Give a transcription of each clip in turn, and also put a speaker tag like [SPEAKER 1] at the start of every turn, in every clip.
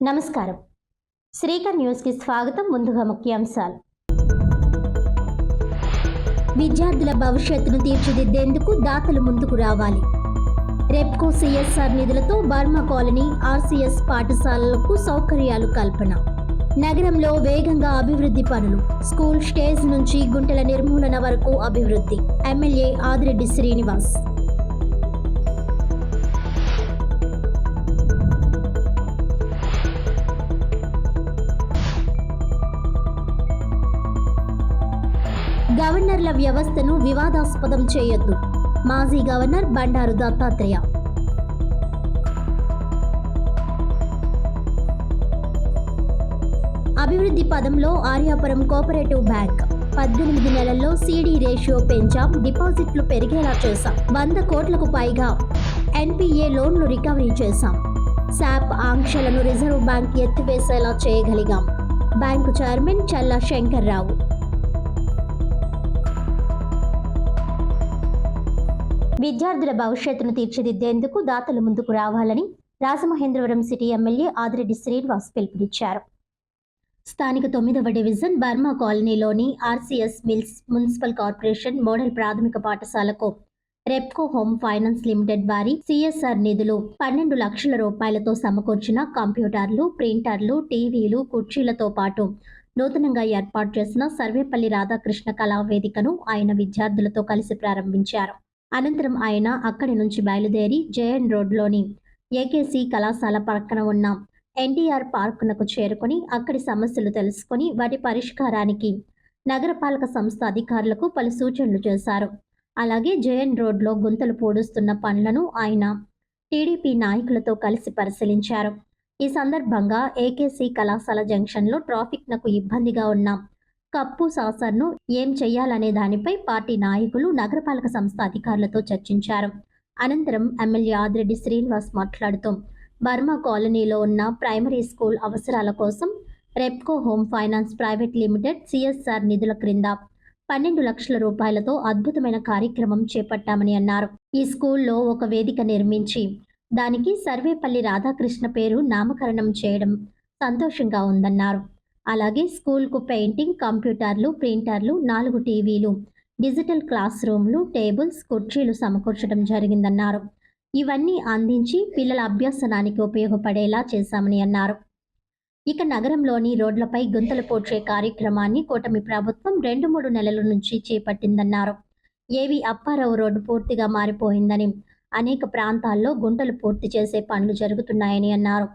[SPEAKER 1] నమస్కారం. శ్రీకర్ న్యూస్ కి స్వాగతం. ముందుగా ముఖ్యాంశాలు. విద్యార్థుల భవిష్యత్తును తీర్చిదిద్దేందుకు దాతలు ముందుకు రావాలి. రెప్కో సిఎస్ఆర్ నిధులతో బర్మా కాలనీ ఆర్సీఎస్ పాఠశాలలకు సౌకర్యాలు కల్పన. నగరంలో వేగంగా అభివృద్ధి పనులు. స్కూల్ స్టేజ్ నుంచి గుంటల నిర్మూలన వరకు అభివృద్ధి. ఎమ్మెల్యే ఆదిరెడ్డి శ్రీనివాస్. గవర్నర్ల వ్యవస్థను వివాదాస్పదం చేయొద్దు. మాజీ గవర్నర్ బండారు దత్తాత్రేయ. అభివృద్ధి పదంలో ఆర్యాపురం కోఆపరేటివ్ బ్యాంక్ 18 నెలల్లో CD రేషియో పెంచాం. డిపాజిట్లు పెరిగేలా చేశాం. 100 కోట్లకు పైగా NPA లోన్లు రికవరీ చేశాం. శాప్ ఆంక్షలను రిజర్వ్ బ్యాంక్ ఎత్తివేసేలా చేయగలిగాం. Bank chairman Challa Shankarrao. విద్యార్థుల భవిష్యత్తును తీర్చిదిద్దేందుకు దాతలు ముందుకు రావాలని రాజమహేంద్రవరం సిటీ ఎమ్మెల్యే ఆదిరెడ్డి శ్రీనివాస్ పిలుపునిచ్చారు. స్థానిక 9వ డివిజన్ బర్మా కాలనీలోని RCS mills municipal corporation model ప్రాథమిక పాఠశాలకు రెప్కో హోమ్ ఫైనాన్స్ లిమిటెడ్ వారి సిఎస్ఆర్ నిధులు 12 లక్షల రూపాయలతో సమకూర్చిన కంప్యూటర్లు, ప్రింటర్లు, టీవీలు, కుర్చీలతో పాటు నూతనంగా ఏర్పాటు చేసిన సర్వేపల్లి రాధాకృష్ణ కళావేదికను ఆయన విద్యార్థులతో కలిసి ప్రారంభించారు. అనంతరం ఆయన అక్కడి నుంచి బయలుదేరి జేఎన్ రోడ్లోని ఏకేసీ కళాశాల పక్కన ఉన్న ఎన్టీఆర్ పార్కునకు చేరుకొని అక్కడి సమస్యలు తెలుసుకొని వాటి పరిష్కారానికి నగరపాలక సంస్థ అధికారులకు పలు సూచనలు చేశారు. అలాగే జేఎన్ రోడ్లో గుంతలు పూడుస్తున్న పనులను ఆయన టీడీపీ నాయకులతో కలిసి పరిశీలించారు. ఈ సందర్భంగా ఏకేసీ కళాశాల జంక్షన్లో ట్రాఫిక్నకు ఇబ్బందిగా ఉన్న కప్పు సాసర్ను ఏం చెయ్యాలనే దానిపై పార్టీ నాయకులు నగరపాలక సంస్థ అధికారులతో చర్చించారు. అనంతరం ఎమ్మెల్యే ఆదిరెడ్డి శ్రీనివాస్ మాట్లాడుతూ బర్మా కాలనీలో ఉన్న ప్రైమరీ స్కూల్ అవసరాల కోసం Repco home finance private limited CSR నిధుల క్రింద 12 లక్షల రూపాయలతో అద్భుతమైన కార్యక్రమం చేపట్టామని అన్నారు. ఈ స్కూల్లో ఒక వేదిక నిర్మించి దానికి సర్వేపల్లి రాధాకృష్ణ పేరు నామకరణం చేయడం సంతోషంగా ఉందన్నారు. అలాగే స్కూల్కు పెయింటింగ్, కంప్యూటర్లు, ప్రింటర్లు, 4 టీవీలు, డిజిటల్ క్లాస్ రూమ్లు, టేబుల్స్, కుర్చీలు సమకూర్చడం జరిగిందన్నారు. ఇవన్నీ అందించి పిల్లల అభ్యసనానికి ఉపయోగపడేలా చేశామని అన్నారు. ఇక నగరంలోని రోడ్లపై గుంతలు పూడ్చే కార్యక్రమాన్ని కూటమి ప్రభుత్వం 2-3 నెలల నుంచి చేపట్టిందన్నారు. ఏవి అప్పారావు రోడ్డు పూర్తిగా మారిపోయిందని, అనేక ప్రాంతాల్లో గుంటలు పూర్తి చేసే పనులు జరుగుతున్నాయని అన్నారు.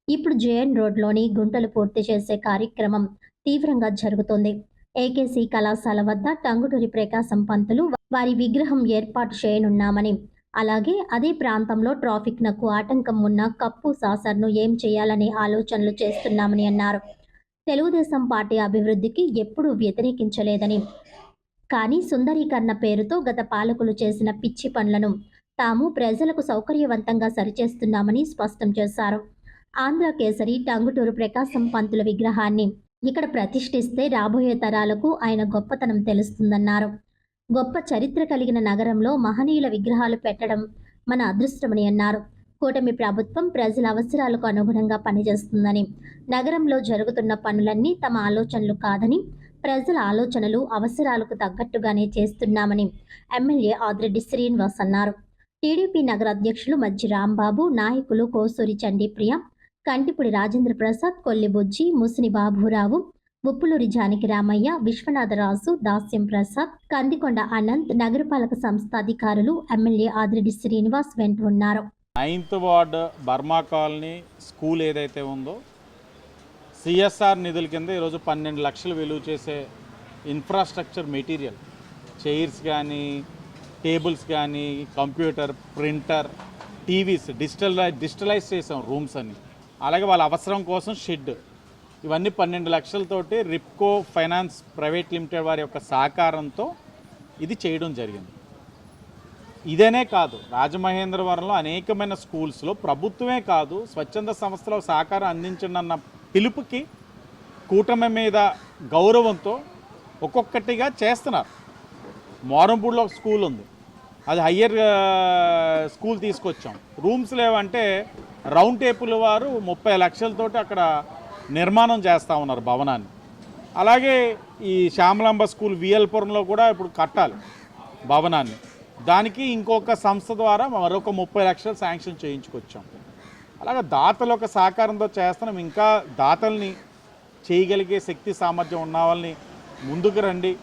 [SPEAKER 1] ఇప్పుడు జేఎన్ రోడ్లోని గుంటలు పూర్తి చేసే కార్యక్రమం తీవ్రంగా జరుగుతోంది. ఏకేసీ కళాశాల వద్ద టంగుటూరి ప్రకాశం పంతులు వారి విగ్రహం ఏర్పాటు చేయనున్నామని, అలాగే అదే ప్రాంతంలో ట్రాఫిక్నకు ఆటంకం ఉన్న కప్పు సాసర్ను ఏం చేయాలనే ఆలోచనలు చేస్తున్నామని అన్నారు. తెలుగుదేశం పార్టీ అభివృద్ధికి ఎప్పుడూ వ్యతిరేకించలేదని, కానీ సుందరీకరణ పేరుతో గత పాలకులు చేసిన పిచ్చి పనులను తాము ప్రజలకు సౌకర్యవంతంగా సరిచేస్తున్నామని స్పష్టం చేశారు. ఆంధ్ర కేసరి టంగుటూరు ప్రకాశం పంతుల విగ్రహాన్ని ఇక్కడ ప్రతిష్ఠిస్తే రాబోయే తరాలకు ఆయన గొప్పతనం తెలుస్తుందన్నారు. గొప్ప చరిత్ర కలిగిన నగరంలో మహనీయుల విగ్రహాలు పెట్టడం మన అదృష్టమని అన్నారు. కూటమి ప్రభుత్వం ప్రజల అవసరాలకు అనుగుణంగా పనిచేస్తుందని, నగరంలో జరుగుతున్న పనులన్నీ తమ ఆలోచనలు కాదని, ప్రజల ఆలోచనలు అవసరాలకు తగ్గట్టుగానే చేస్తున్నామని ఎమ్మెల్యే ఆదిరెడ్డి శ్రీనివాస్ అన్నారు. టీడీపీ నగర అధ్యక్షులు మజ్జి రాంబాబు, నాయకులు కోసూరి చండీప్రియ, కంటిపుడి రాజేంద్ర ప్రసాద్, కొల్లిబుజ్జి, ముసిని బాబురావు, ఉప్పులూరి జానకి రామయ్య, విశ్వనాథరాజు, దాస్యం ప్రసాద్, కందికొండ అనంత్, నగరపాలక సంస్థ అధికారులు ఎమ్మెల్యే ఆదిరెడ్డి శ్రీనివాస్ వెంట ఉన్నారు.
[SPEAKER 2] 9th ward Burma colony school ఏదైతే ఉందో సిఎస్ఆర్ నిధుల కింద ఈరోజు 12 లక్షలు విలువ చేసే ఇన్ఫ్రాస్ట్రక్చర్ మెటీరియల్, చైర్స్ కానీ, టేబుల్స్ కానీ, కంప్యూటర్, ప్రింటర్, టీవీస్ డిజిటలైజ్ చేసాం రూమ్స్ అన్ని. అలాగే వాళ్ళ అవసరం కోసం షెడ్, ఇవన్నీ 12 లక్షలతోటి రిప్కో ఫైనాన్స్ ప్రైవేట్ లిమిటెడ్ వారి యొక్క సహకారంతో ఇది చేయడం జరిగింది. ఇదేనే కాదు, రాజమహేంద్రవరంలో అనేకమైన స్కూల్స్లో ప్రభుత్వమే కాదు స్వచ్ఛంద సంస్థల సహకారం అందించండి పిలుపుకి కూటమి మీద గౌరవంతో ఒక్కొక్కటిగా చేస్తున్నారు. మోరంపూడిలో ఒక స్కూల్ ఉంది, అది హయ్యర్ స్కూల్ తీసుకొచ్చాం. రూమ్స్ లేవంటే రౌండ్ టేబుల్ వారు 30 లక్షలతోటి అక్కడ నిర్మాణం చేస్తూ ఉన్నారు భవనాన్ని. అలాగే ఈ శ్యామలాంబ స్కూల్ విఎల్పురంలో కూడా ఇప్పుడు కట్టాలి భవనాన్ని. దానికి ఇంకొక సంస్థ ద్వారా మరొక 30 లక్షలు శాంక్షన్ చేయించుకొచ్చాం. అలాగే దాతల యొక్క సహకారంతో చేస్తున్నాం. ఇంకా దాతల్ని చేయగలిగే శక్తి సామర్థ్యం ఉన్న వాళ్ళని ముందుకు రండి.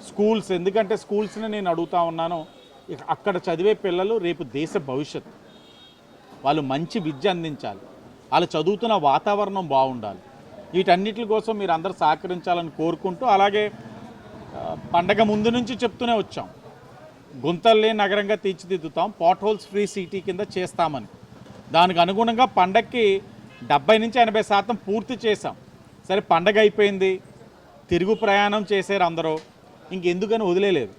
[SPEAKER 2] స్కూల్స్, ఎందుకంటే స్కూల్స్ని నేను అడుగుతా ఉన్నాను, అక్కడ చదివే పిల్లలు రేపు దేశ భవిష్యత్తు. వాళ్ళు మంచి విద్య అందించాలి, వాళ్ళు చదువుతున్న వాతావరణం బాగుండాలి. వీటన్నిటి కోసం మీరు అందరూ సహకరించాలని కోరుకుంటూ, అలాగే పండగ ముందు నుంచి చెప్తూనే వచ్చాం, గుంతల్లే నగరంగా తీర్చిదిద్దుతాం, పాట్ హోల్స్ ఫ్రీ సిటీ కింద చేస్తామని. దానికి అనుగుణంగా పండగకి 70 నుంచి 80% పూర్తి చేశాం. సరే, పండగ అయిపోయింది, తిరుగు ప్రయాణం చేశారు అందరూ, ఇంకెందుకని వదిలేదు.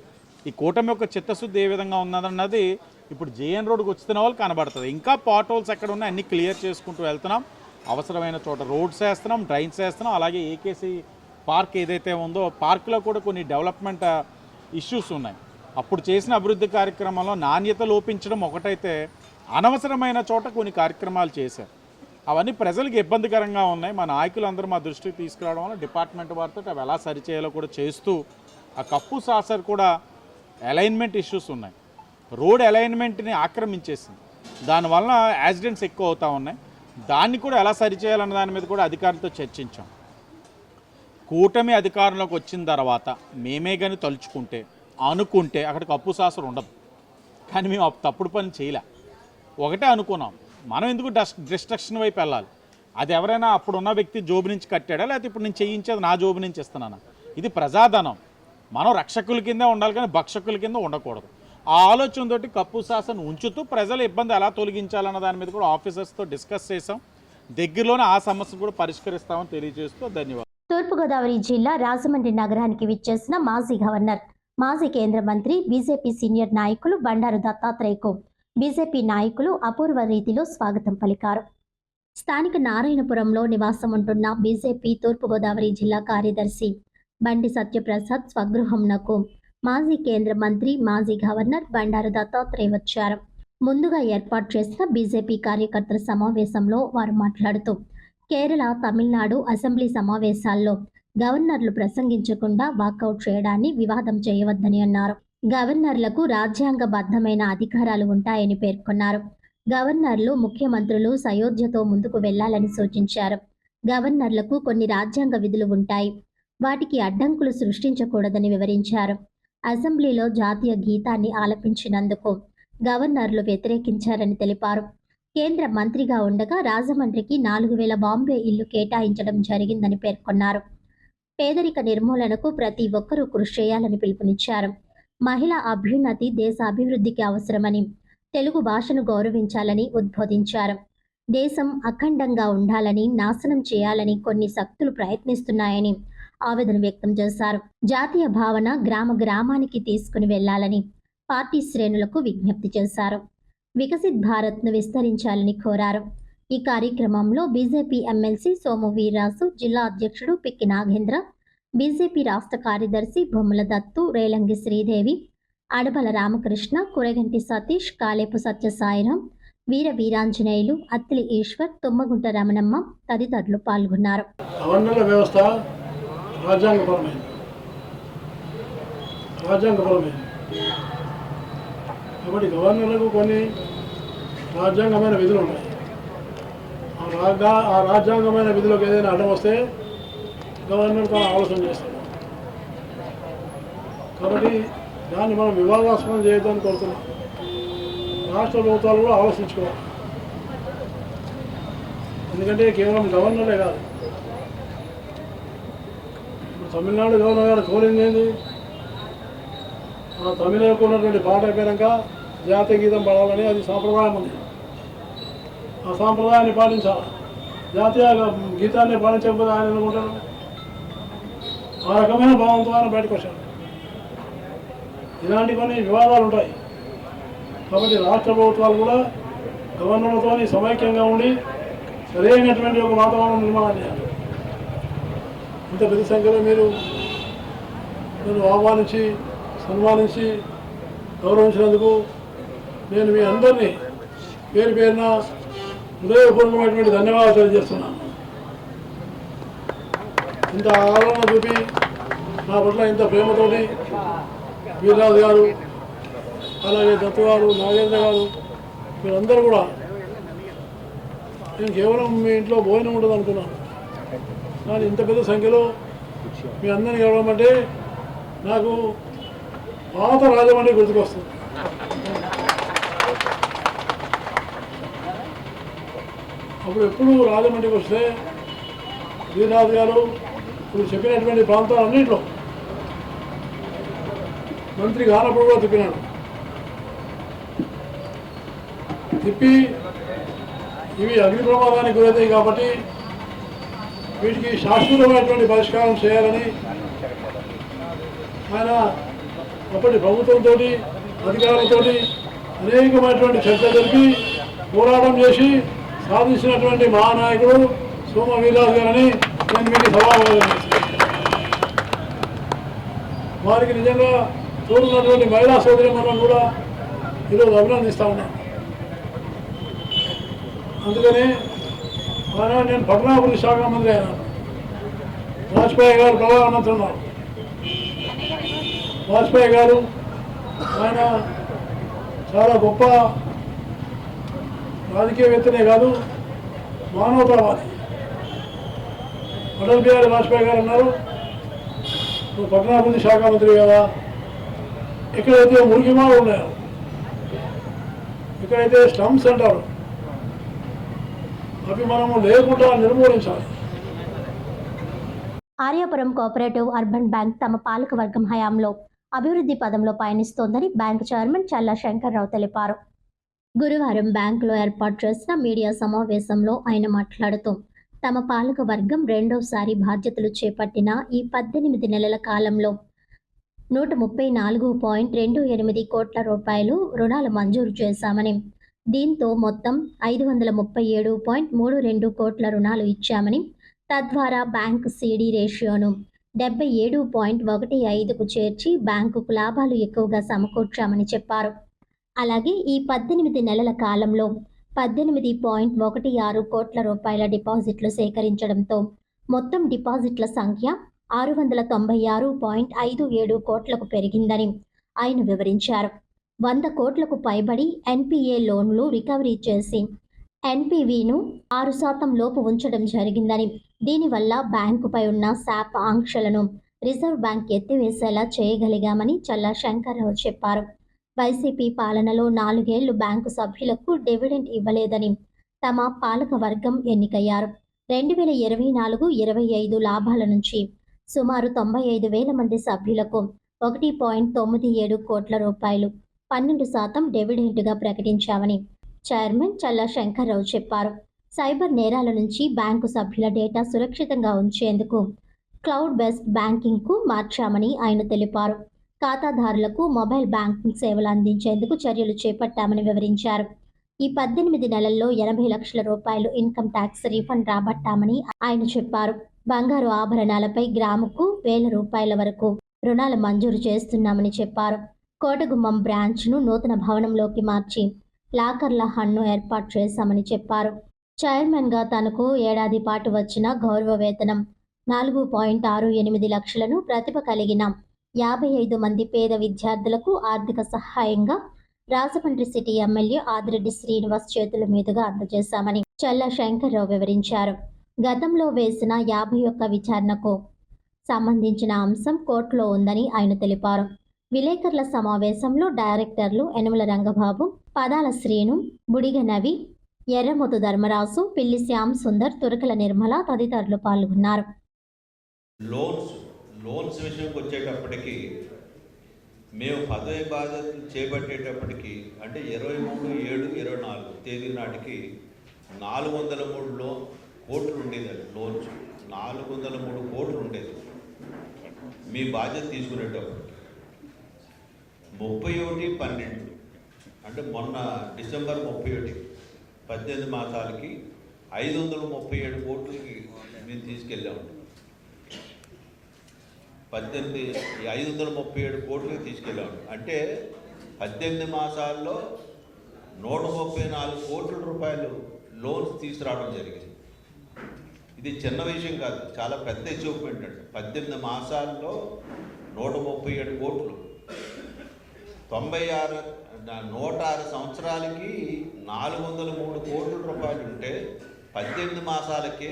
[SPEAKER 2] ఈ కూటమి యొక్క చిత్తశుద్ధి ఏ విధంగా ఉన్నదన్నది ఇప్పుడు జేఎన్ రోడ్కి వస్తున్న వాళ్ళు కనబడుతుంది. ఇంకా పాట్ హోల్స్ ఎక్కడ ఉన్నాయి అన్నీ క్లియర్ చేసుకుంటూ వెళ్తున్నాం. అవసరమైన చోట రోడ్స్ వేస్తున్నాం, డ్రైన్స్ వేస్తున్నాం. అలాగే ఏకేసీ పార్క్ ఏదైతే ఉందో, పార్కులో కూడా కొన్ని డెవలప్మెంట్ ఇష్యూస్ ఉన్నాయి. అప్పుడు చేసిన అభివృద్ధి కార్యక్రమంలో నాణ్యత లోపించడం ఒకటైతే, అనవసరమైన చోట కొన్ని కార్యక్రమాలు చేశారు. అవన్నీ ప్రజలకు ఇబ్బందికరంగా ఉన్నాయి. మా నాయకులందరూ మా దృష్టికి తీసుకురావడం వల్ల డిపార్ట్మెంట్ వారితో అవి ఎలా సరిచేయాలో కూడా చేస్తూ, ఆ కప్పు సాసర్ కూడా అలైన్మెంట్ ఇష్యూస్ ఉన్నాయి. రోడ్ అలైన్మెంట్ని ఆక్రమించేసింది. దానివల్ల యాక్సిడెంట్స్ ఎక్కువ అవుతూ ఉన్నాయి. దాన్ని కూడా ఎలా సరిచేయాలన్న దాని మీద కూడా అధికారులతో చర్చించాం. కూటమి అధికారంలోకి వచ్చిన తర్వాత మేమే కానీ తలుచుకుంటే, అనుకుంటే అక్కడ కప్పు సాసర్ ఉండదు. కానీ మేము తప్పుడు పని చేయలే. ఒకటే అనుకున్నాం, మనం ఎందుకు డిస్ట్రక్షన్ వైపు వెళ్ళాలి? అది ఎవరైనా అప్పుడున్న వ్యక్తి జోబు నుంచి కట్టాడా, లేకపోతే ఇప్పుడు నేను చేయించేది నా జోబు నుంచి ఇస్తున్నానా? ఇది ప్రజాధనం. మనం రక్షకుల కిందే ఉండాలి కానీ భక్షకుల కింద ఉండకూడదు. ఆ ఆలోచనతోటి కప్పు శాసన ఉంచుతూ ప్రజల ఇబ్బంది ఎలా తొలగించాలన్న దాని మీద కూడా ఆఫీసర్స్తో డిస్కస్ చేసాం. దగ్గరలోనే ఆ సమస్యను కూడా పరిష్కరిస్తామని తెలియజేస్తూ ధన్యవాదాలు.
[SPEAKER 1] తూర్పుగోదావరి జిల్లా రాజమండ్రి నగరానికి విచ్చేసిన మాజీ గవర్నర్, మాజీ కేంద్ర మంత్రి, బీజేపీ సీనియర్ నాయకులు బండారు దత్తాత్రేయకు బీజేపీ నాయకులు అపూర్వ రీతిలో స్వాగతం పలికారు. స్థానిక నారాయణపురంలో నివాసం ఉంటున్న బీజేపీ తూర్పుగోదావరి జిల్లా కార్యదర్శి బండి సత్యప్రసాద్ స్వగృహంనకు మాజీ కేంద్ర మంత్రి, మాజీ గవర్నర్ బండారు దత్తాత్రేయ వచ్చారు. ముందుగా ఏర్పాటు చేసిన బీజేపీ కార్యకర్తల సమావేశంలో వారు మాట్లాడుతూ, కేరళ, తమిళనాడు అసెంబ్లీ సమావేశాల్లో గవర్నర్లు ప్రసంగించకుండా వాకౌట్ చేయడాన్ని వివాదం చేయవద్దని అన్నారు. గవర్నర్లకు రాజ్యాంగబద్ధమైన అధికారాలు ఉంటాయని పేర్కొన్నారు. గవర్నర్లు, ముఖ్యమంత్రులు సయోధ్యతో ముందుకు వెళ్లాలని సూచించారు. గవర్నర్లకు కొన్ని రాజ్యాంగ విధులు ఉంటాయి, వాటికి అడ్డంకులు సృష్టించకూడదని వివరించారు. అసెంబ్లీలో జాతీయ గీతాన్ని ఆలపించినందుకు గవర్నర్లు వ్యతిరేకించారని తెలిపారు. కేంద్ర మంత్రిగా ఉండగా రాజమండ్రికి 4000 బాంబే ఇల్లు కేటాయించడం జరిగిందని పేర్కొన్నారు. పేదరిక నిర్మూలనకు ప్రతి ఒక్కరూ కృషి చేయాలని పిలుపునిచ్చారు. మహిళా అభ్యున్నతి దేశ అభివృద్ధికి అవసరమని, తెలుగు భాషను గౌరవించాలని ఉద్బోధించారు. దేశం అఖండంగా ఉండాలని, నాశనం చేయాలని కొన్ని శక్తులు ప్రయత్నిస్తున్నాయని ఆవేదన వ్యక్తం చేశారు. జాతీయ భావన గ్రామ గ్రామానికి తీసుకుని వెళ్లాలని పార్టీ శ్రేణులకు విజ్ఞప్తి చేశారు. వికసిత్ భారత్ను విస్తరించాలని కోరారు. ఈ కార్యక్రమంలో బీజేపీ ఎమ్మెల్సీ సోము వీర్రాజు, జిల్లా అధ్యక్షుడు పిక్కి నాగేంద్ర, బీజేపీ రాష్ట్ర కార్యదర్శి బొమ్మల దత్తు, రేలంగి శ్రీదేవి, అడబల రామకృష్ణ, కురగంటి సతీష్, కాలేపు సత్యసాయిరాం, వీర వీరాంజనేయులు, అత్తిలి ఈశ్వర్, తుమ్మగుంట రమణమ్మ తదితరులు పాల్గొన్నారు.
[SPEAKER 3] గవర్నర్ల వ్యవస్థ రాజ్యాంగపరమైనది. కాబట్టి గవర్నర్లకు కొన్ని రాజ్యాంగమైన విధులు ఉంటాయి. ఆ రాజ్యాంగమైన విధులకు ఏదైనా అడ్డం వస్తే గవర్నర్ తన ఆలోచన చేస్తాడు. కాబట్టి దాన్ని మనం వివాదాస్పదం చేయొద్దని కోరుతున్నాం. రాష్ట్ర ప్రభుత్వాలు కూడా ఆలోచించుకోవాలి. ఎందుకంటే కేవలం గవర్నరే కాదు, ఇప్పుడు తమిళనాడు గవర్నర్ గారు కోరింది ఏంది? ఆ తమిళకు ఉన్నటువంటి పాట అయిపోయాక జాతీయ గీతం పాడాలని అది సాంప్రదాయం ఉంది. ఆ సాంప్రదాయాన్ని పాటించాలి. జాతీయ గీతాన్ని పాటించకపోతే ఆయన అనుకుంటారు. ఆ రకమైన భావంతో ఆయన బయటకు వచ్చారు. ఇలాంటి కొన్ని వివాదాలు ఉంటాయి. కాబట్టి రాష్ట్ర ప్రభుత్వాలు కూడా గవర్నర్లతో సమైక్యంగా ఉండి సరైనటువంటి ఒక వాతావరణం నిర్మాణం చేయాలి. ఇంత పెద్ద సంఖ్యలో మీరు ఆహ్వానించి, సన్మానించి, గౌరవించినందుకు నేను మీ అందరినీ పేరు పేరున హృదయపూర్వకమైనటువంటి ధన్యవాదాలు తెలియజేస్తున్నాను. ఇంత ఆదరణ చూపి నా పట్ల ఇంత ప్రేమతోటి వీర్రాజు గారు, అలాగే దత్తు గారు, నాగేంద్ర గారు, మీరందరూ కూడా, నేను కేవలం మీ ఇంట్లో భోజనం ఉండదు అనుకున్నాను, కానీ ఇంత పెద్ద సంఖ్యలో మీ అందరిని కలవమంటే నాకు పాత రాజమండ్రి గుర్తుకొస్తుంది. అప్పుడు ఎప్పుడు రాజమండ్రికి వస్తే వీరరాజు గారు ఇప్పుడు చెప్పినటువంటి ప్రాంతాలన్నింటిలో మంత్రి కానప్పుడు కూడా తిప్పినాడు. తిప్పి ఇవి అగ్ని ప్రమాదానికి గురవుతాయి కాబట్టి వీటికి శాశ్వతమైనటువంటి పరిష్కారం చేయాలని ఆయన అప్పటి ప్రభుత్వంతో అధికారులతో అనేకమైనటువంటి చర్చ జరిపి పోరాటం చేసి సాధించినటువంటి మహానాయకుడు సోమ వీర్రాజు గారని నేను మీకు సభాపతి. వారికి నిజంగా తోడున్నటువంటి మహిళా సోదరి మనం కూడా ఈరోజు అభినందిస్తా ఉన్నాను. అందుకని ఆనాడు నేను పట్టణాభివృద్ధి శాఖ మంత్రి అయినాను. వాజ్పేయి గారు ప్రధానమంత్రి ఉన్నారు. వాజ్పేయి గారు ఆయన చాలా గొప్ప రాజకీయవేత్తనే కాదు, మానవతావాది. అటల్ బిహారీ వాజ్పేయి గారు అన్నారు, నువ్వు పట్టణాభివృద్ధి శాఖ మంత్రి కదా, ఎక్కడైతే మురికిమాలు ఉన్నాయో, ఎక్కడైతే స్లమ్స్ అంటారు, అవి మనము లేకుండా నిర్మూలించాలి.
[SPEAKER 1] ఆర్యాపురం కోఆపరేటివ్ అర్బన్ బ్యాంక్ తమ పాలక వర్గం హయాంలో అభివృద్ధి పదంలో పయనిస్తోందని బ్యాంకు చైర్మన్ చల్లా శంకర్రావు తెలిపారు. గురువారం బ్యాంకులో ఏర్పాటు చేసిన మీడియా సమావేశంలో ఆయన మాట్లాడుతూ తమ పాలక వర్గం రెండోసారి బాధ్యతలు చేపట్టిన ఈ 18 నెలల కాలంలో 134.28 కోట్ల రూపాయలు రుణాలు మంజూరు చేశామని, దీంతో మొత్తం 537.32 కోట్ల రుణాలు ఇచ్చామని, తద్వారా బ్యాంకు సిడి రేషియోను 77.15కు చేర్చి బ్యాంకుకు లాభాలు ఎక్కువగా సమకూర్చామని చెప్పారు. అలాగే ఈ 18 నెలల కాలంలో 18.16 కోట్ల రూపాయల డిపాజిట్లు సేకరించడంతో మొత్తం డిపాజిట్ల సంఖ్య 696.57 కోట్లకు పెరిగిందని ఆయన వివరించారు. 100 కోట్లకు పైబడి ఎన్పిఏ లోన్లు రికవరీ చేసి ఎన్పివిను 6% లోపు ఉంచడం జరిగిందని, దీనివల్ల బ్యాంకుపై ఉన్న శాప్ ఆంక్షలను రిజర్వ్ బ్యాంక్ ఎత్తివేసేలా చేయగలిగామని చల్లా శంకర్రావు చెప్పారు. వైసీపీ పాలనలో 4 ఏళ్లు బ్యాంకు సభ్యులకు డివిడెండ్ ఇవ్వలేదని తమ పాలక వర్గం ఎన్నికయ్యారు. 2024-25 లాభాల నుంచి సుమారు 95,000 మంది సభ్యులకు 1.97 కోట్ల రూపాయలు 12% డివిడెండ్గా ప్రకటించామని చైర్మన్ చల్లా శంకర్రావు చెప్పారు. సైబర్ నేరాల నుంచి బ్యాంకు సభ్యుల డేటా సురక్షితంగా ఉంచేందుకు క్లౌడ్ బేస్డ్ బ్యాంకింగ్కు మార్చామని ఆయన తెలిపారు. ఖాతాదారులకు మొబైల్ బ్యాంకింగ్ సేవలు అందించేందుకు చర్యలు చేపట్టామని వివరించారు. ఈ 18 నెలల్లో 80 లక్షల రూపాయలు ఇన్కమ్ ట్యాక్స్ రీఫండ్ రాబట్టామని ఆయన చెప్పారు. బంగారు ఆభరణాలపై గ్రాముకు 1,000 రూపాయల వరకు రుణాలు మంజూరు చేస్తున్నామని చెప్పారు. కోటగుమ్మం బ్రాంచ్ను నూతన భవనంలోకి మార్చి లాకర్ల హన్ను ఏర్పాటు చేశామని చెప్పారు. చైర్మన్గా తనకు ఏడాది పాటు వచ్చిన గౌరవ వేతనం 4.68 లక్షలను ప్రతిభ కలిగిన 55 మంది పేద విద్యార్థులకు ఆర్థిక సహాయంగా రాజమండ్రి సిటీ ఎమ్మెల్యే ఆదిరెడ్డి శ్రీనివాస్ చేతుల మీదుగా అందజేశామని చల్లా శంకర్రావు వివరించారు. గతంలో వేసిన 51 విచారణకు సంబంధించిన అంశం కోర్టులో ఉందని ఆయన తెలిపారు. విలేకరుల సమావేశంలో డైరెక్టర్లు యనమల రంగబాబు, పదాల శ్రీను, బుడిగ నవి, ఎర్రమొతు ధర్మరాజు, పిల్లి శ్యామ్ సుందర్, తురకల నిర్మల తదితరులు పాల్గొన్నారు.
[SPEAKER 4] లోన్స్ విషయంకి వచ్చేటప్పటికి మేము పదవి బాధ్యతలు చేపట్టేటప్పటికి అంటే 23/7/24 తేదీ నాటికి 403 కోట్లు ఉండేదండి. లోన్స్ 403 కోట్లు ఉండేది. మీ బాధ్యత తీసుకునేటప్పటికి 31/12 అంటే మొన్న డిసెంబర్ 31 18 మాసాలకి 537 కోట్లకి మేము తీసుకెళ్ళాము. 537 కోట్లకి తీసుకెళ్ళాము. అంటే 18 మాసాల్లో 134 కోట్ల రూపాయలు లోన్స్ తీసుకురావడం జరిగింది. ఇది చిన్న విషయం కాదు, చాలా పెద్ద అచీవ్మెంట్ అండి. 18 మాసాల్లో 137 కోట్లు, 106 సంవత్సరాలకి 403 కోట్ల రూపాయలు ఉంటే 18 మాసాలకే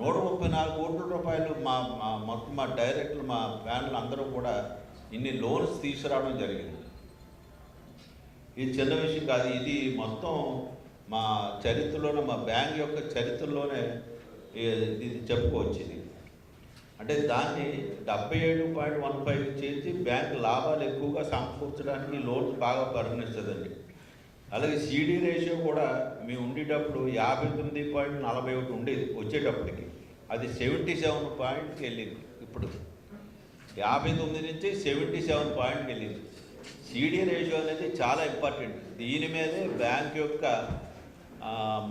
[SPEAKER 4] 134 కోట్ల రూపాయలు మొత్తం మా డైరెక్టర్లు, మా ప్యానల్ అందరూ కూడా ఇన్ని లోన్స్ తీసుకురావడం జరిగింది. ఇది చిన్న విషయం కాదు, ఇది మొత్తం మా చరిత్రలోనే, మా బ్యాంక్ యొక్క చరిత్రలోనే ఇది చెప్పుకోవచ్చు. ఇది అంటే దాన్ని 77.15 చేసి బ్యాంక్ లాభాలు ఎక్కువగా సమకూర్చడానికి లోన్స్ బాగా పరిగణిస్తుందండి. అలాగే సిడి రేషియో కూడా మేము ఉండేటప్పుడు 59.41 ఉండేది, వచ్చేటప్పటికి అది 77 పాయింట్కి వెళ్ళింది. ఇప్పుడు 59 నుంచి 77 పాయింట్కి వెళ్ళింది. సిడి రేషియో అనేది చాలా ఇంపార్టెంట్. దీని మీదే బ్యాంక్ యొక్క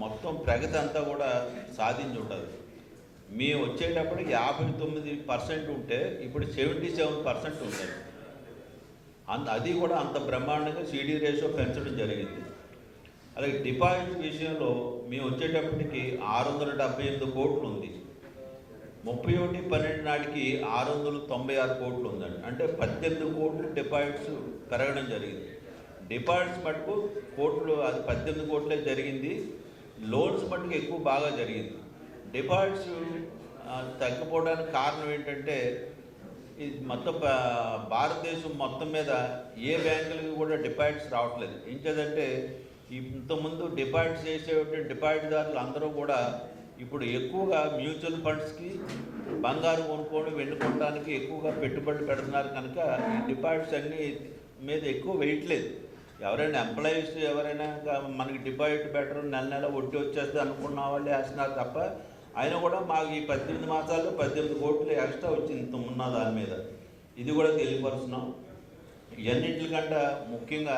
[SPEAKER 4] మొత్తం ప్రగతి అంతా కూడా సాధించి ఉంటుంది. మేము వచ్చేటప్పటికి 59% ఉంటే ఇప్పుడు 77% ఉంటుంది. అది కూడా అంత బ్రహ్మాండంగా సిడి రేషియో పెంచడం జరిగింది. అలాగే డిపాజిట్ విషయంలో మేము వచ్చేటప్పటికి 678 కోట్లు ఉంది. 31/12 నాటికి 696 కోట్లు ఉందండి. అంటే 18 కోట్లు డిపాజిట్స్ పెరగడం జరిగింది. డిపాజిట్స్ మటుకు కోట్లు అది 18 కోట్లే జరిగింది. లోన్స్ మటుకు ఎక్కువ బాగా జరిగింది. డిపాజిట్స్ తగ్గిపోవడానికి కారణం ఏంటంటే ఇది మొత్తం భారతదేశం మొత్తం మీద ఏ బ్యాంకులకి కూడా డిపాజిట్స్ రావట్లేదు. ఏంటంటే ఇంతకుముందు డిపాజిట్స్ చేసేటువంటి డిపాజిట్దారులు అందరూ కూడా ఇప్పుడు ఎక్కువగా మ్యూచువల్ ఫండ్స్కి బంగారు కొనుక్కోవడం, వెండి కొనడానికి ఎక్కువగా పెట్టుబడి పెడుతున్నారు. కనుక ఈ డిపాజిట్స్ అన్నీ మీద ఎక్కువ వేయట్లేదు. ఎవరైనా ఎంప్లాయీస్ ఎవరైనా మనకి డిపాజిట్ బెటర్, నెల నెల వడ్డీ వచ్చేస్తే అనుకున్న వాళ్ళు వేస్తున్నారు తప్ప, అయినా కూడా మాకు ఈ 18 మాసాల్లో 18 కోట్లు ఎక్స్ట్రా వచ్చింది ఇంతకున్న దాని మీద. ఇది కూడా తెలియపరుస్తున్నాం. ఇవన్నింటికంటే ముఖ్యంగా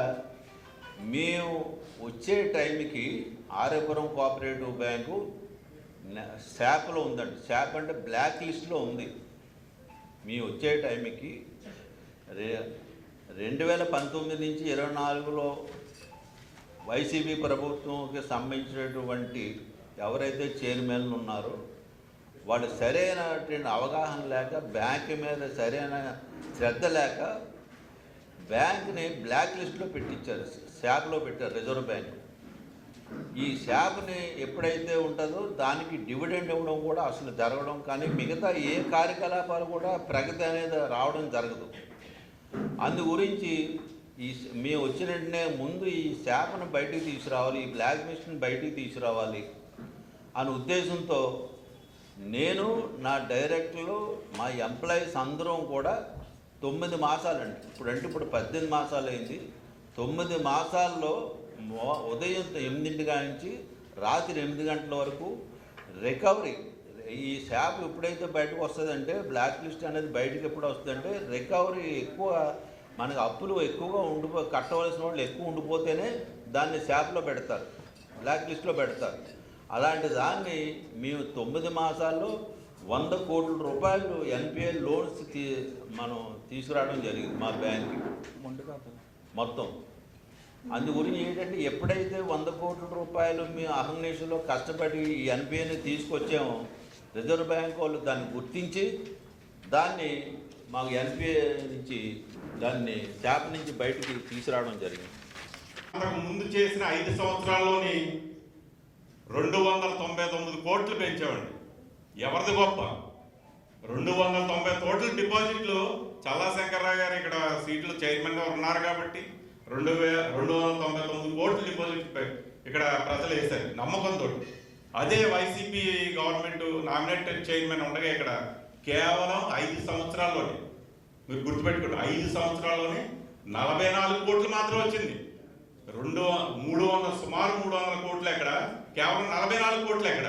[SPEAKER 4] మేము వచ్చే టైంకి ఆర్యపురం కోఆపరేటివ్ బ్యాంకు శాప్లో ఉందండి. శాప్ అంటే బ్లాక్ లిస్ట్లో ఉంది. మేము వచ్చే టైంకి 2019 నుంచి 24లో వైసీపీ ప్రభుత్వంకి సంబంధించినటువంటి ఎవరైతే చైర్మన్లు ఉన్నారో వాళ్ళు సరైనటువంటి అవగాహన లేక, బ్యాంక్ మీద సరైన శ్రద్ధ లేక బ్యాంక్ని బ్లాక్ లిస్ట్లో పెట్టించారు, శాప్లో పెట్టారు రిజర్వ్ బ్యాంక్. ఈ శాప్ని ఎప్పుడైతే ఉంటుందో దానికి డివిడెండ్ ఇవ్వడం కూడా అసలు జరగడం, కానీ మిగతా ఏ కార్యకలాపాలు కూడా ప్రగతి అనేది రావడం జరగదు. అందు గురించి మేము వచ్చిన వెంటనే ముందు ఈ శాపను బయటికి తీసుకురావాలి, ఈ బ్లాక్ లిస్ట్ని బయటికి తీసుకురావాలి అనే ఉద్దేశంతో నేను, నా డైరెక్టర్లు, మా ఎంప్లాయీస్ అందరం కూడా 9 మాసాలండి. ఇప్పుడు 18 మాసాలు అయింది. 9 మాసాల్లో ఉదయం 8 గంటల నుంచి రాత్రి 8 గంటల వరకు రికవరీ. ఈ శాప్ ఎప్పుడైతే బయటకు వస్తుందంటే, బ్లాక్ లిస్ట్ అనేది బయటకు ఎప్పుడు వస్తుందంటే, రికవరీ ఎక్కువ, మనకు అప్పులు ఎక్కువగా కట్టవలసిన వాళ్ళు ఎక్కువ ఉండిపోతేనే దాన్ని శాప్లో పెడతారు, బ్లాక్ లిస్ట్లో పెడతారు. అలాంటి దాన్ని మేము 9 మాసాల్లో 100 కోట్ల రూపాయలు ఎన్పిఎల్ లోన్స్ మనం తీసుకురావడం జరిగింది మా బ్యాంక్కి మొత్తం. అందు గురించి ఏంటంటే, ఎప్పుడైతే 100 కోట్ల రూపాయలు మేము అహర్నిశలో కష్టపడి ఈ ఎన్పిఏని తీసుకొచ్చామో, రిజర్వ్ బ్యాంక్ వాళ్ళు దాన్ని గుర్తించి దాన్ని మాకు ఎన్పిఏ నుంచి దాన్ని శాప్ నుంచి బయటికి తీసుకురావడం జరిగింది.
[SPEAKER 5] అంతకు ముందు చేసిన 5 సంవత్సరాల్లోని 299 కోట్లు పెంచామండి. ఎవరిది గొప్ప? 290 కోట్ల డిపాజిట్లు చల్లా శంకర్రావు గారు ఇక్కడ సీట్లు చైర్మన్గా ఉన్నారు కాబట్టి 299 కోట్ల డిపాజిట్ ఇక్కడ ప్రజలు వేశారు నమ్మకంతో. అదే వైసీపీ గవర్నమెంట్ నామినేటెడ్ చైర్మన్ ఉండగా ఇక్కడ కేవలం 5 సంవత్సరాల్లోనే, మీరు గుర్తుపెట్టుకోండి, 5 సంవత్సరాల్లోనే 44 కోట్లు మాత్రం వచ్చింది. సుమారు 300 కోట్లు ఎక్కడ, కేవలం 44 కోట్లు ఎక్కడ,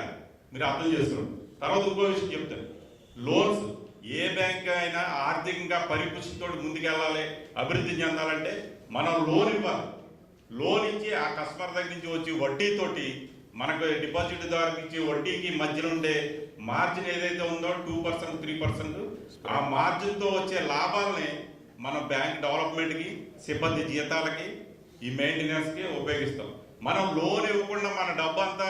[SPEAKER 5] మీరు అర్థం చేసుకోండి. తర్వాత ఇంకో విషయం చెప్తాను. లోన్స్, ఏ బ్యాంక్ అయినా ఆర్థికంగా పరిపుష్టితో ముందుకెళ్ళాలి, అభివృద్ధి చెందాలంటే మనం లోన్ ఇవ్వాలి. లోన్ ఇచ్చి ఆ కస్టమర్ దగ్గర నుంచి వచ్చి వడ్డీతోటి మనకు డిపాజిట్ ద్వారా ఇచ్చి వడ్డీకి మధ్యలో ఉండే మార్జిన్ ఏదైతే ఉందో 2%, 3%, ఆ మార్జిన్తో వచ్చే లాభాలని మన బ్యాంక్ డెవలప్మెంట్కి, సిబ్బంది జీతాలకి, ఈ మెయింటెనెన్స్కి ఉపయోగిస్తాం. మనం లోన్ ఇవ్వకుండా మన డబ్బు అంతా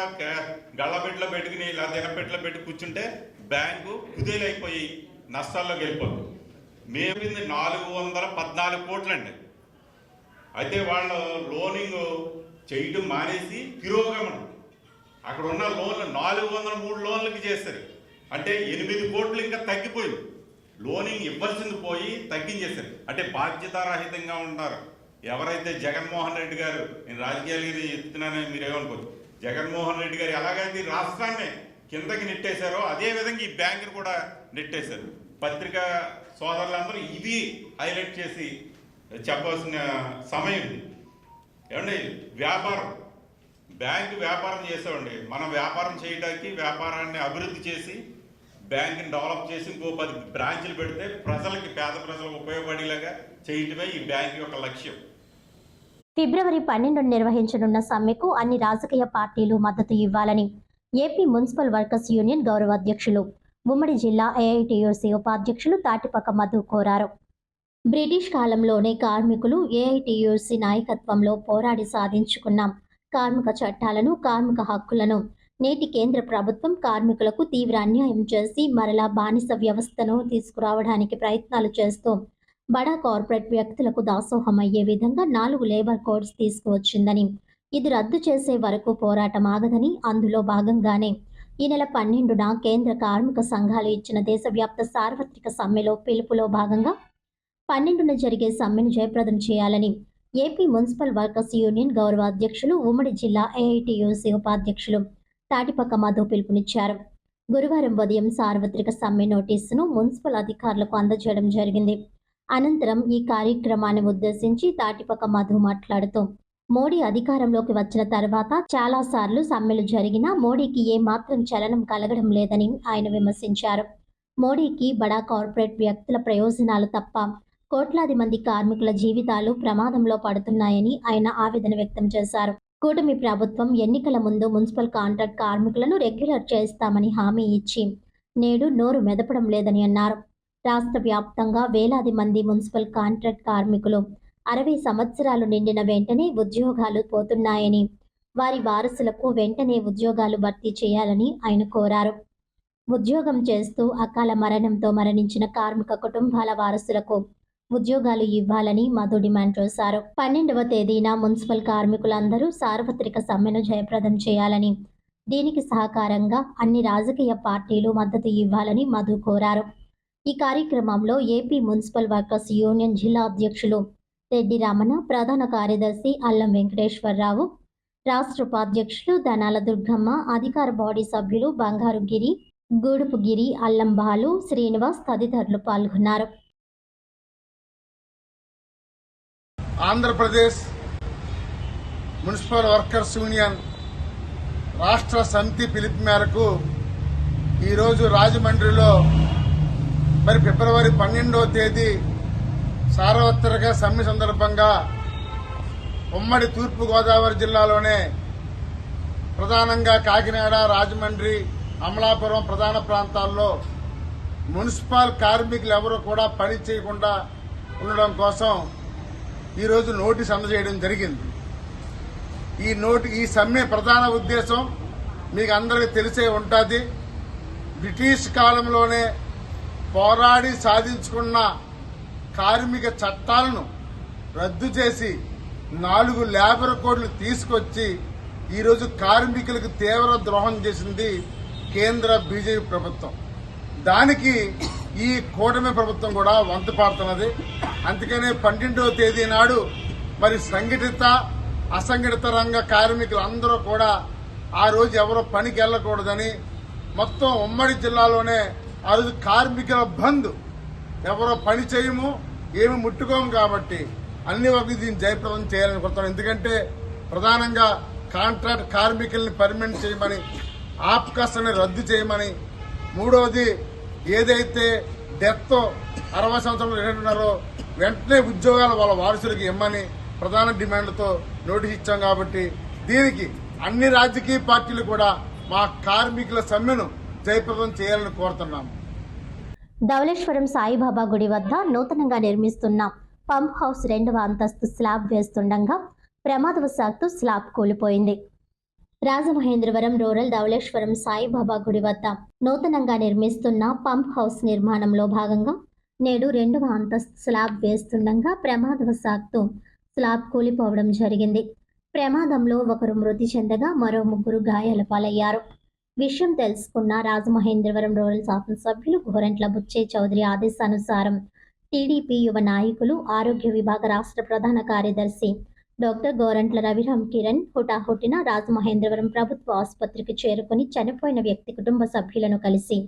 [SPEAKER 5] గళ్ళబెట్లో పెట్టుకుని ఇలా దినపెట్లో పెట్టి కూర్చుంటే బ్యాంకు కుదేలైపోయి నష్టాల్లోకి వెళ్ళిపోతుంది. మేము 414 కోట్లండి. అయితే వాళ్ళు లోనింగ్ చేయడం మానేసి తిరోగమనం అక్కడ ఉన్న లోన్లు 403 లోన్లకి చేస్తారు. అంటే 8 కోట్లు ఇంకా తగ్గిపోయింది. లోనింగ్ ఇవ్వాల్సింది పోయి తగ్గించేశారు. అంటే బాధ్యతారహితంగా ఉంటారు ఎవరైతే జగన్మోహన్ రెడ్డి గారు. నేను రాజకీయాలు ఎత్తున్నానని మీరేమనుకోరు. జగన్మోహన్ రెడ్డి గారు ఎలాగైతే రాష్ట్రాన్ని కిందకి నెట్టేశారో అదే విధంగా ఈ బ్యాంకును కూడా నెట్టేశారు. పత్రికా సోదరులందరూ ఇది హైలైట్ చేసి చెప్పాల్సిన సమయం ఇది. ఏమండి, వ్యాపారం, బ్యాంకు వ్యాపారం చేసామండి. మనం వ్యాపారం చేయడానికి వ్యాపారాన్ని అభివృద్ధి చేసి బ్యాంకుని డెవలప్ చేసి ఇంకో 10 బ్రాంచ్లు పెడితే ప్రజలకి, పేద ప్రజలకు ఉపయోగపడేలాగా చేయటమే ఈ బ్యాంకు యొక్క లక్ష్యం.
[SPEAKER 1] ఫిబ్రవరి 12 నిర్వహించనున్న సమ్మెకు అన్ని రాజకీయ పార్టీలు మద్దతు ఇవ్వాలని ఏపీ మున్సిపల్ వర్కర్స్ యూనియన్ గౌరవ అధ్యక్షులు, ఉమ్మడి జిల్లా ఏఐటీయూసీ ఉపాధ్యక్షులు తాటిపక్క మధు కోరారు. బ్రిటిష్ కాలంలోనే కార్మికులు ఏఐటీయూసీ నాయకత్వంలో పోరాడి సాధించుకున్న కార్మిక చట్టాలను, కార్మిక హక్కులను నేటి కేంద్ర ప్రభుత్వం కార్మికులకు తీవ్ర అన్యాయం చేసి మరలా బానిస వ్యవస్థను తీసుకురావడానికి ప్రయత్నాలు చేస్తూ బడా కార్పొరేట్ వ్యక్తులకు దాసోహమయ్యే విధంగా 4 లేబర్ కోడ్స్ తీసుకువచ్చిందని, ఇది రద్దు చేసే వరకు పోరాటం ఆగదని, అందులో భాగంగానే ఈ నెల 12న కేంద్ర కార్మిక సంఘాలు ఇచ్చిన దేశవ్యాప్త సార్వత్రిక సమ్మెలో పిలుపులో భాగంగా 12న జరిగే సమ్మెను జయప్రదం చేయాలని ఏపీ మున్సిపల్ వర్కర్స్ యూనియన్ గౌరవ అధ్యక్షులు, ఉమ్మడి జిల్లా ఏఐటీయూసీ ఉపాధ్యక్షులు తాటిపక్క మధు పిలుపునిచ్చారు. గురువారం ఉదయం సార్వత్రిక సమ్మె నోటీసును మున్సిపల్ అధికారులకు అందజేయడం జరిగింది. అనంతరం ఈ కార్యక్రమాన్ని ఉద్దేశించి తాటిపక్క మధు మాట్లాడుతూ, మోడీ అధికారంలోకి వచ్చిన తర్వాత చాలాసార్లు సమ్మెలు జరిగినా మోడీకి ఏమాత్రం చలనం కలగడం లేదని ఆయన విమర్శించారు. మోడీకి బడా కార్పొరేట్ వ్యక్తుల ప్రయోజనాలు తప్ప కోట్లాది మంది కార్మికుల జీవితాలు ప్రమాదంలో పడుతున్నాయని ఆయన ఆవేదన వ్యక్తం చేశారు. కూటమి ప్రభుత్వం ఎన్నికల ముందు మున్సిపల్ కాంట్రాక్ట్ కార్మికులను రెగ్యులర్ చేస్తామని హామీ ఇచ్చి నేడు నోరు మెదపడం లేదని అన్నారు. రాష్ట్ర వ్యాప్తంగా వేలాది మంది మున్సిపల్ కాంట్రాక్ట్ కార్మికులు 60 సంవత్సరాలు నిండిన వెంటనే ఉద్యోగాలు పోతున్నాయని, వారి వారసులకు వెంటనే ఉద్యోగాలు భర్తీ చేయాలని ఆయన కోరారు. ఉద్యోగం చేస్తూ అకాల మరణంతో మరణించిన కార్మిక కుటుంబాల వారసులకు ఉద్యోగాలు ఇవ్వాలని మధు డిమాండ్ చేశారు. 12వ తేదీన మున్సిపల్ కార్మికులందరూ సార్వత్రిక సమ్మెను జయప్రదం చేయాలని, దీనికి సహకారంగా అన్ని రాజకీయ పార్టీలు మద్దతు ఇవ్వాలని మధు కోరారు. ఈ కార్యక్రమంలో ఏపీ మున్సిపల్ వర్కర్స్ యూనియన్ జిల్లా అధ్యక్షులు రెడ్డి రమణ, ప్రధాన కార్యదర్శి అల్లం వెంకటేశ్వరరావు, రాష్ట్ర ఉపాధ్యక్షులు ధనాల దుర్గమ్మ, అధికార బాడీ సభ్యులు బంగారు గిరి, గూడుపు గిరి, అల్లం బాలు, శ్రీనివాస్ తదితరులు పాల్గొన్నారు.
[SPEAKER 6] ఆంధ్రప్రదేశ్ మున్సిపల్ వర్కర్స్ యూనియన్ రాష్ట్ర సమితి పిలుపు మేరకు ఈరోజు రాజమండ్రిలో మరి ఫిబ్రవరి 12వ తేదీ సార్వత్రిక సమ్మె సందర్భంగా ఉమ్మడి తూర్పుగోదావరి జిల్లాలోనే ప్రధానంగా కాకినాడ, రాజమండ్రి, అమలాపురం ప్రధాన ప్రాంతాల్లో మున్సిపల్ కార్మికులు ఎవరూ కూడా పని చేయకుండా ఉండడం కోసం ఈరోజు నోటీస్ అందజేయడం జరిగింది. ఈ సమ్మె ప్రధాన ఉద్దేశం మీకు అందరికీ తెలిసే ఉంటుంది. బ్రిటిష్ కాలంలోనే పోరాడి సాధించుకున్న కార్మిక చట్టాలను రద్దు చేసి 4 లేబర్ కోడ్లు తీసుకొచ్చి ఈరోజు కార్మికులకు తీవ్ర ద్రోహం చేసింది కేంద్ర బీజేపీ ప్రభుత్వం. దానికి ఈ కూటమి ప్రభుత్వం కూడా వంత పాడుతున్నది. అందుకనే 12వ తేదీ నాడు మరి సంఘటిత, అసంఘటిత రంగ కార్మికులందరూ కూడా ఆ రోజు ఎవరో పనికి వెళ్లకూడదని మొత్తం ఉమ్మడి జిల్లాలోనే ఆ రోజు కార్మికుల బంద్, ఎవరో పని చేయము, ఏమి ముట్టుకోము కాబట్టి అన్ని వరకు దీన్ని జయప్రదం చేయాలనుకుంటున్నాం. ఎందుకంటే ప్రధానంగా కాంట్రాక్ట్ కార్మికుల్ని పర్మనెంట్ చేయమని, ఆప్కాస్ట్ని రద్దు చేయమని, మూడవది ఏదైతే డెత్ 60 సంవత్సరాలు నిండున్నారో వెంటనే ఉద్యోగాలు వాళ్ళ వారసులకు ఇమ్మని ప్రధాన డిమాండ్లతో నోటీస్ ఇచ్చాం. కాబట్టి దీనికి అన్ని రాజకీయ పార్టీలు కూడా మా కార్మికుల సమ్మెను జయప్రదం చేయాలని కోరుతున్నాము.
[SPEAKER 1] ధవళేశ్వరం సాయిబాబా గుడి వద్ద నూతనంగా నిర్మిస్తున్న పంప్ హౌస్ 2వ అంతస్తు స్లాబ్ వేస్తుండగా ప్రమాదవశాత్తు స్లాబ్ కూలిపోయింది. రాజమహేంద్రవరం రూరల్ ధవళేశ్వరం సాయిబాబా గుడి వద్ద నూతనంగా నిర్మిస్తున్న పంప్ హౌస్ నిర్మాణంలో భాగంగా నేడు 2వ అంతస్తు స్లాబ్ వేస్తుండగా ప్రమాదవశాత్తు స్లాబ్ కూలిపోవడం జరిగింది. ప్రమాదంలో ఒకరు మృతి చెందగా మరో 3 గాయాల పాలయ్యారు. విషయం తెలుసుకున్న రాజమహేంద్రవరం రూరల్ శాసనసభ్యులు గోరంట్ల బుచ్చే చౌదరి ఆదేశానుసారం టీడీపీ యువ నాయకులు, ఆరోగ్య విభాగ రాష్ట్ర ప్రధాన కార్యదర్శి డాక్టర్ గోరంట్ల రవిరామ్ కిరణ్ హుటాహుటిన రాజమహేంద్రవరం ప్రభుత్వ ఆసుపత్రికి చేరుకుని చనిపోయిన వ్యక్తి కుటుంబ సభ్యులను కలిసి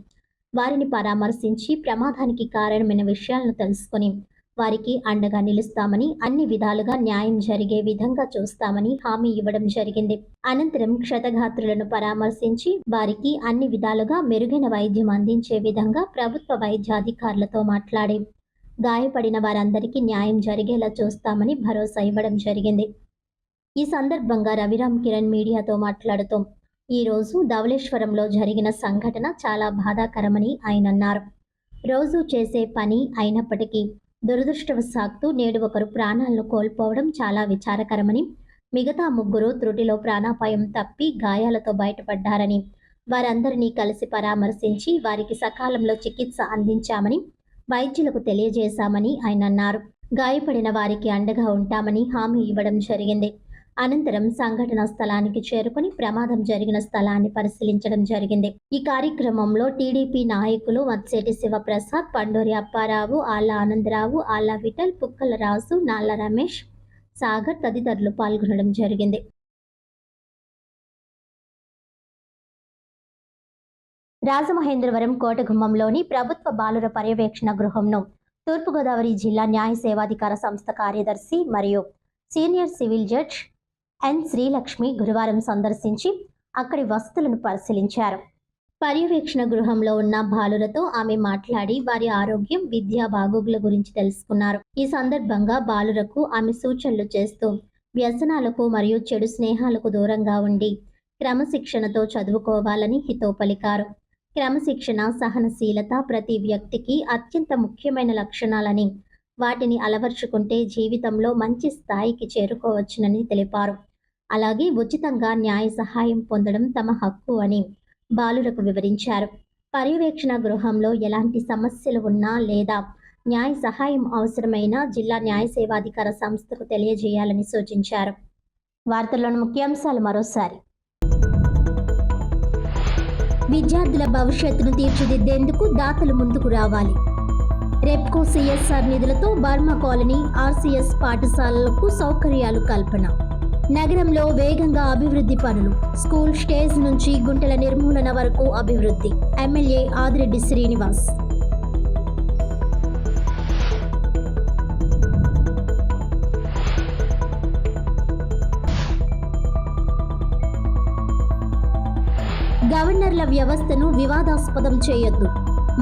[SPEAKER 1] వారిని పరామర్శించి ప్రమాదానికి కారణమైన విషయాలను తెలుసుకుని వారికి అండగా నిలుస్తామని, అన్ని విధాలుగా న్యాయం జరిగే విధంగా చూస్తామని హామీ ఇవ్వడం జరిగింది. అనంతరం క్షతగాత్రులను పరామర్శించి వారికి అన్ని విధాలుగా మెరుగైన వైద్యం అందించే విధంగా ప్రభుత్వ వైద్యాధికారులతో మాట్లాడి గాయపడిన వారందరికీ న్యాయం జరిగేలా చూస్తామని భరోసా ఇవ్వడం జరిగింది. ఈ సందర్భంగా రవిరామ్ కిరణ్ మీడియాతో మాట్లాడుతూ ఈరోజు ధవళేశ్వరంలో జరిగిన సంఘటన చాలా బాధాకరమని ఆయన అన్నారు. రోజు చేసే పని అయినప్పటికీ దురదృష్టవశాత్తు నేడు ఒకరు ప్రాణాలను కోల్పోవడం చాలా విచారకరమని, మిగతా 3 త్రుటిలో ప్రాణాపాయం తప్పి గాయాలతో బయటపడ్డారని, వారందరినీ కలిసి పరామర్శించి వారికి సకాలంలో చికిత్స అందించామని వైద్యులకు తెలియజేశామని ఆయన అన్నారు. గాయపడిన వారికి అండగా ఉంటామని హామీ ఇవ్వడం జరిగింది. అనంతరం సంఘటనా స్థలానికి చేరుకుని ప్రమాదం జరిగిన స్థలాన్ని పరిశీలించడం జరిగింది. ఈ కార్యక్రమంలో టీడీపీ నాయకులు మత్సేటి శివప్రసాద్, పండూరి అప్పారావు, ఆళ్ల ఆనందరావు, ఆళ్ల విఠల్, పుక్కల రాజు, నాళ్ల రమేష్, సాగర్ తదితరులు పాల్గొనడం జరిగింది. రాజమహేంద్రవరం కోటగుమ్మంలోని ప్రభుత్వ బాలుర పర్యవేక్షణ గృహంను తూర్పుగోదావరి జిల్లా న్యాయ సేవాధికార సంస్థ కార్యదర్శి మరియు సీనియర్ సివిల్ జడ్జ్ ఎన్ శ్రీలక్ష్మి గురువారం సందర్శించి అక్కడి వసతులను పరిశీలించారు. పర్యవేక్షణ గృహంలో ఉన్న బాలురతో ఆమె మాట్లాడి వారి ఆరోగ్యం, విద్యా బాగోగుల గురించి తెలుసుకున్నారు. ఈ సందర్భంగా బాలురకు ఆమె సూచనలు చేస్తూ వ్యసనాలకు మరియు చెడు స్నేహాలకు దూరంగా ఉండి క్రమశిక్షణతో చదువుకోవాలని హితో పలికారు. క్రమశిక్షణ, సహనశీలత ప్రతి వ్యక్తికి అత్యంత ముఖ్యమైన లక్షణాలని, వాటిని అలవర్చుకుంటే జీవితంలో మంచి స్థాయికి చేరుకోవచ్చునని తెలిపారు. అలాగే ఉచితంగా న్యాయ సహాయం పొందడం తమ హక్కు అని బాలురకు వివరించారు. పర్యవేక్షణ గృహంలో ఎలాంటి సమస్యలు ఉన్నా లేదా న్యాయ సహాయం అవసరమైన జిల్లా న్యాయ సేవాధికార సంస్థకు తెలియజేయాలని సూచించారు. వార్తల్లోని ముఖ్యాంశాలు మరోసారి. విద్యార్థుల భవిష్యత్తును తీర్చిదిద్దేందుకు దాతలు ముందుకు రావాలి. రెప్కో సిఎస్ఆర్ నిధులతో బర్మా కాలనీ, ఆర్సీఎస్ పాఠశాలలకు సౌకర్యాలు కల్పన. నగరంలో వేగంగా అభివృద్ధి పనులు. స్కూల్ స్టేజ్ నుంచి గుంటల నిర్మూలన వరకు అభివృద్ధి. ఎమ్మెల్యే ఆదిరెడ్డి శ్రీనివాస్. గవర్నర్ల వ్యవస్థను వివాదాస్పదం చేయొద్దు.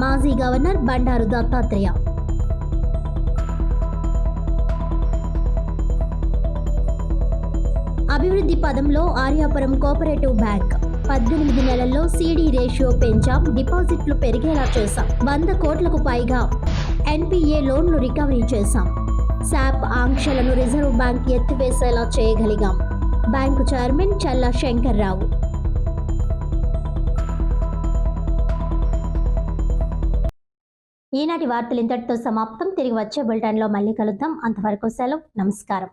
[SPEAKER 1] మాజీ గవర్నర్ బండారు దత్తాత్రేయ. అభివృద్ధి పదంలో ఆర్యాపురం కోఆపరేటివ్ బ్యాంక్. 18 నెలల్లో CD రేషియో పెంచాం, డిపాజిట్లు పెరిగేలా చేశాం. 100 కోట్లకు పైగా NPA లోన్లు రికవరీ చేశాం. శాప్ ఆంక్షలను రిజర్వ్ బ్యాంక్ ఎత్తివేసేలా చేయగలిగాం. Bank chairman Challa Shankarrao. ఈనాటి వార్తలు ఇంతటితో సమాప్తం. తిరిగి వచ్చే బులెటిన్లో మళ్ళీ కలుద్దాం. అంతవరకు సెలవు. నమస్కారం.